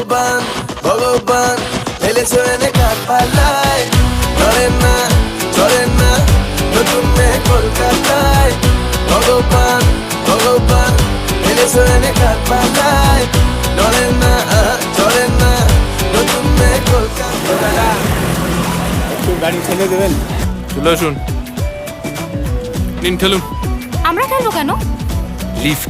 ভগবান ভগবান ফেলেছো এনে কার পাল্লায় চলেন না নতুন মেয়ে কলকাতায় ভগবান ভগবান ফেলেছো এনে কার পাল্লায় চলেন না নতুন মেয়ে কলকাতায়। একটু গাড়ি ছেড়ে দেবেন? চলে আসুন, নিন ঠেলুন। আমরা খেলবো কেন? লিফট